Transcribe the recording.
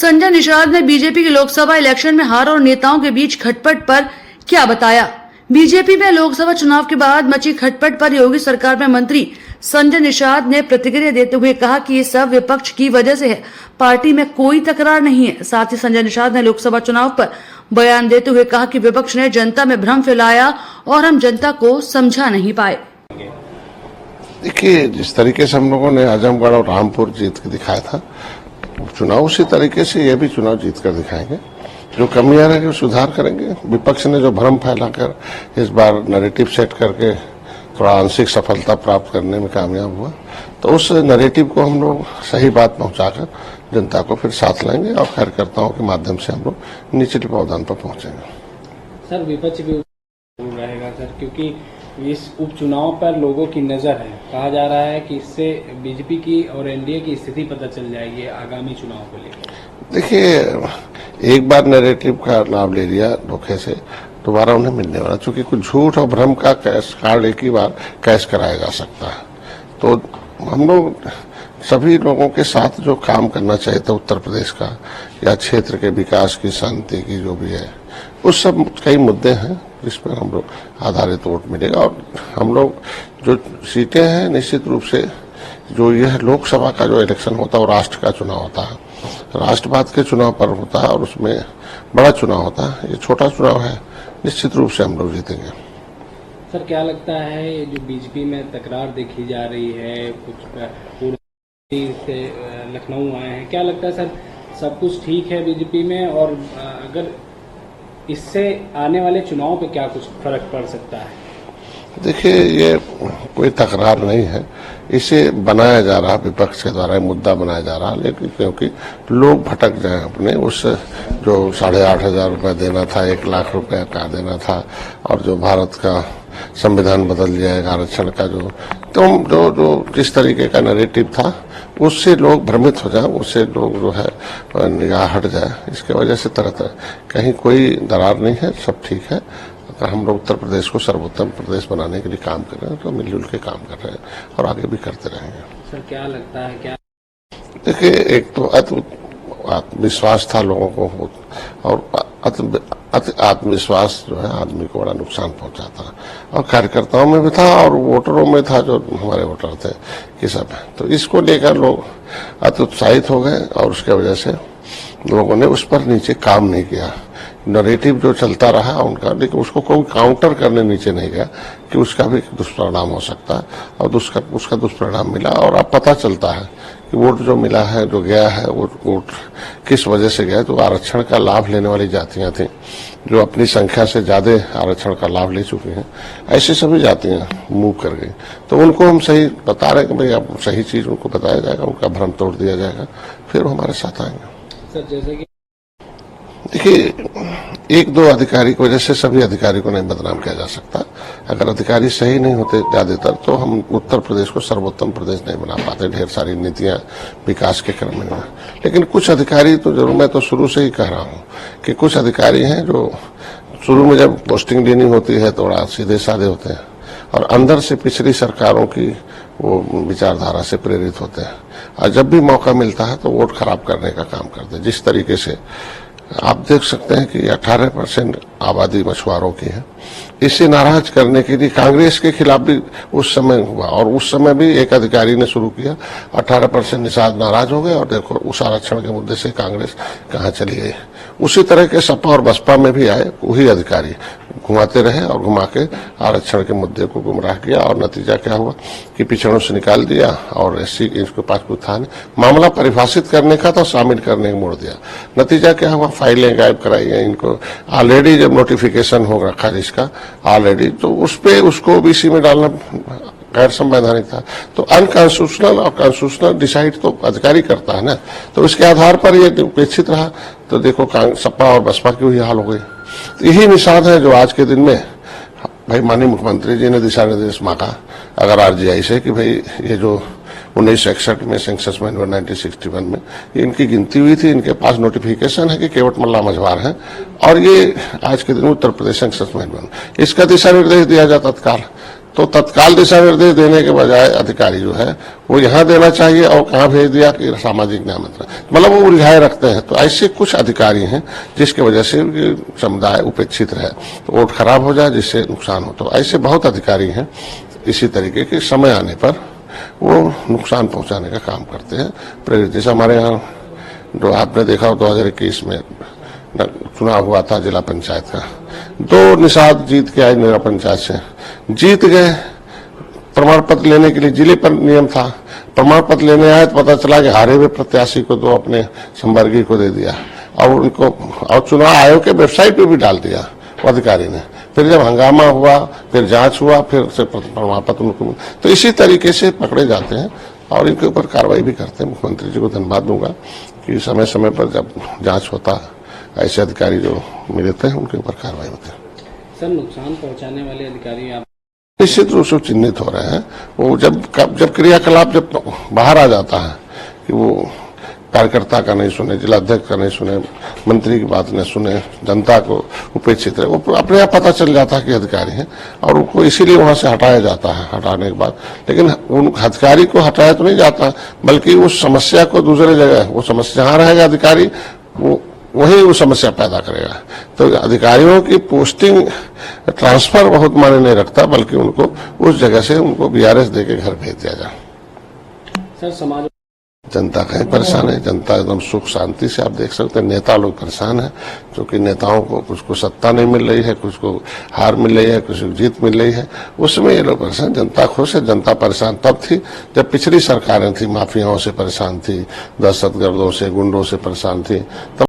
संजय निषाद ने बीजेपी के लोकसभा इलेक्शन में हार और नेताओं के बीच खटपट पर क्या बताया। बीजेपी में लोकसभा चुनाव के बाद मची खटपट पर योगी सरकार में मंत्री संजय निषाद ने प्रतिक्रिया देते हुए कहा कि ये सब विपक्ष की वजह से है, पार्टी में कोई तकरार नहीं है। साथ ही संजय निषाद ने लोकसभा चुनाव पर बयान देते हुए कहा कि विपक्ष ने जनता में भ्रम फैलाया और हम जनता को समझा नहीं पाए। देखिए, जिस तरीके से हम लोगों ने आजमगढ़ और रामपुर जीत के दिखाया था, चुनाव उसी तरीके से ये भी चुनाव जीत कर दिखाएंगे। जो कमियां रहेंगी वो सुधार करेंगे। विपक्ष ने जो भ्रम फैलाकर इस बार नैरेटिव सेट करके थोड़ा आंशिक सफलता प्राप्त करने में कामयाब हुआ, तो उस नैरेटिव को हम लोग सही बात पहुंचाकर जनता को फिर साथ लाएंगे और कार्यकर्ताओं के माध्यम से हम लोग निचले पावदान पर पहुंचेंगे। सर, विपक्ष भी रहेगा सर, क्योंकि इस उपचुनाव पर लोगों की नजर है। कहा जा रहा है कि इससे बीजेपी की और एनडीए की स्थिति पता चल जाएगी आगामी चुनाव को लेकर। देखिए, एक बार नैरेटिव का लाभ ले लिया धोखे से, दोबारा उन्हें मिलने वाला, चूंकि कुछ झूठ और भ्रम का कैश कार्ड एक ही बार कैश कराया जा सकता है। तो हम लोग सभी लोगों के साथ जो काम करना चाहिए था उत्तर प्रदेश का या क्षेत्र के विकास की, शांति की, जो भी है, उस सब कई मुद्दे हैं जिस पर हम लोग आधारित वोट मिलेगा। और हम लोग जो सीटें हैं, निश्चित रूप से जो यह लोकसभा का जो इलेक्शन होता है वो राष्ट्र का चुनाव होता है, राष्ट्रवाद के चुनाव पर होता है और उसमें बड़ा चुनाव होता है। ये छोटा चुनाव है, निश्चित रूप से हम लोग जीतेंगे। सर, क्या लगता है जो बीजेपी में तकरार देखी जा रही है, कुछ से लखनऊ आए हैं, क्या लगता है सर सब कुछ ठीक है बीजेपी में, और अगर इससे आने वाले चुनाव पे क्या कुछ फर्क पड़ सकता है? देखिए, ये कोई तकरार नहीं है, इसे बनाया जा रहा, विपक्ष के द्वारा मुद्दा बनाया जा रहा, लेकिन क्योंकि लोग भटक जाए अपने उस जो 8,500 रुपये देना था, 1 लाख रुपए का देना था, और जो भारत का संविधान बदल जाएगा, आरक्षण का जो जिस तरीके का नैरेटिव था, उससे लोग भ्रमित हो जाए, उससे लोग जो है निगाह हट जाए। इसके वजह से तरह तरह कहीं कोई दरार नहीं है, सब ठीक है। अगर हम लोग उत्तर प्रदेश को सर्वोत्तम प्रदेश बनाने के लिए काम कर रहे हैं तो मिलजुल के काम कर रहे हैं और आगे भी करते रहेंगे। सर, क्या लगता है, क्या देखिए, एक तो आत्मविश्वास था लोगों को, और आत्मविश्वास जो है आदमी को बड़ा नुकसान पहुंचाता, और कार्यकर्ताओं में भी था और वोटरों में था, जो हमारे वोटर थे, ये सब। तो इसको लेकर लोग अति उत्साहित हो गए और उसके वजह से लोगों ने उस पर नीचे काम नहीं किया। नैरेटिव जो चलता रहा उनका, लेकिन उसको कोई काउंटर करने नीचे नहीं गया कि उसका भी दुष्परिणाम हो सकता है, और उसका दुष्परिणाम मिला। और अब पता चलता है कि वोट जो मिला है, जो गया है, वो वोट किस वजह से गया। तो आरक्षण का लाभ लेने वाली जातियां थी जो अपनी संख्या से ज्यादा आरक्षण का लाभ ले चुकी हैं, ऐसी सभी जातियां मूव कर गई। तो उनको हम सही बता रहे हैं कि भाई अब सही चीज उनको बताया जाएगा, उनका भ्रम तोड़ दिया जाएगा, फिर वो हमारे साथ आएंगे। सर, जैसे कि देखिए, 1-2 अधिकारी की वजह से सभी अधिकारी को नहीं बदनाम किया जा सकता। अगर अधिकारी सही नहीं होते ज्यादातर, तो हम उत्तर प्रदेश को सर्वोत्तम प्रदेश नहीं बना पाते। ढेर सारी नीतियां विकास के क्रम में, लेकिन कुछ अधिकारी तो जरूर, मैं तो शुरू से ही कह रहा हूं कि कुछ अधिकारी हैं जो शुरू में जब पोस्टिंग देनी होती है थोड़ा सीधे साधे होते हैं, और अंदर से पिछली सरकारों की वो विचारधारा से प्रेरित होते हैं, और जब भी मौका मिलता है तो वोट खराब करने का काम करते हैं। जिस तरीके से आप देख सकते हैं कि 18% आबादी मछुआरों की है। इसे नाराज करने के लिए कांग्रेस के खिलाफ भी उस समय हुआ, और उस समय भी एक अधिकारी ने शुरू किया। 18% निषाद नाराज हो गए, और देखो उस आरक्षण के मुद्दे से कांग्रेस कहां चली गई। उसी तरह के सपा और बसपा में भी आए वही अधिकारी, घुमाते रहे और घुमा के आरक्षण के मुद्दे को गुमराह किया, और नतीजा क्या हुआ कि पिछड़ों से निकाल दिया, और एससी इसके पास कुछ था नहीं। मामला परिभाषित करने का था, शामिल करने को मोड़ दिया। नतीजा क्या हुआ, फाइलें गायब कराई हैं इनको। ऑलरेडी जब नोटिफिकेशन हो रखा जिसका ऑलरेडी, तो उस पे उसको ओबीसी में डालना गैर संवैधानिक था। तो अनकॉन्स्टिट्यूशनल और कॉन्स्टिट्यूशनल डिसाइड तो अधिकारी करता है ना, तो इसके आधार पर ये उपेक्षित रहा। तो देखो सपा और बसपा की वही हाल हो गई। तो यही निशान है जो आज के दिन में भाई माननीय मुख्यमंत्री जी ने दिशा निर्देश मांगा अगर आरजीआई से कि भाई ये जो 1961 में सेंसस में 1961 में इनकी गिनती हुई थी, इनके पास नोटिफिकेशन है कि केवट मल्ला मझवार है, और ये आज के दिन उत्तर प्रदेश सेंसस में इसका दिशा निर्देश दिया जाता तत्काल। तो तत्काल दिशा निर्देश देने के बजाय अधिकारी जो है वो यहाँ देना चाहिए और कहाँ भेज दिया कि सामाजिक न्याय मंत्रालय, मतलब वो उलझाए रखते हैं। तो ऐसे कुछ अधिकारी हैं जिसकी वजह से समुदाय उपेक्षित रहे, तो वोट खराब हो जाए जिससे नुकसान हो। तो ऐसे बहुत अधिकारी हैं इसी तरीके के, समय आने पर वो नुकसान पहुंचाने का काम करते हैं प्रेरित। जैसे हमारे यहाँ जो आपने देखा हो 2021 में चुनाव हुआ था जिला पंचायत का, 2 निषाद जीत के आए जिला पंचायत से, जीत गए। प्रमाण पत्र लेने के लिए जिले पर नियम था, प्रमाण पत्र लेने आए तो पता चला कि हारे हुए प्रत्याशी को 2 अपने संवर्गीय को दे दिया और उनको और चुनाव आयोग के वेबसाइट पे भी डाल दिया अधिकारी ने। फिर जब हंगामा हुआ, फिर जांच हुआ, फिर से प्रमाण पत्र उनको, तो इसी तरीके से पकड़े जाते हैं और इनके ऊपर कार्रवाई भी करते हैं। मुख्यमंत्री जी को धन्यवाद दूंगा कि समय समय पर जब जांच होता है ऐसे अधिकारी जो मिलते हैं उनके ऊपर कार्रवाई होती है। सर, नुकसान पहुंचाने वाले अधिकारी आप निश्चित रूप से चिन्हित हो रहे हैं। वो जब क्रियाकलाप जब बाहर आ जाता है कि वो कार्यकर्ता का नहीं सुने, जिलाध्यक्ष का नहीं सुने, मंत्री की बात नहीं सुने, जनता को उपेक्षित रहे, वो अपने आप पता चल जाता है कि अधिकारी हैं और उनको इसीलिए वहां से हटाया जाता है। हटाने के बाद लेकिन उन अधिकारी को हटाया तो नहीं जाता, बल्कि उस समस्या को दूसरे जगह, वो समस्या जहां रहेगा अधिकारी वही वो समस्या पैदा करेगा। तो अधिकारियों की पोस्टिंग ट्रांसफर बहुत मायने नहीं रखता, बल्कि उनको उस जगह से उनको बीआरएस देके घर भेज दिया जाए। सर, समाज जनता कहीं परेशान है, जनता एकदम सुख शांति से, आप देख सकते हैं नेता लोग परेशान है क्योंकि नेताओं को कुछ को सत्ता नहीं मिल रही है, कुछ को हार मिल रही है, कुछ को जीत मिल रही है, उसमें ये लोग परेशान। जनता खुश है। जनता परेशान तब थी जब पिछली सरकारें थी, माफियाओं से परेशान थी, दहशतगर्दों से, गुंडों से परेशान थी, तब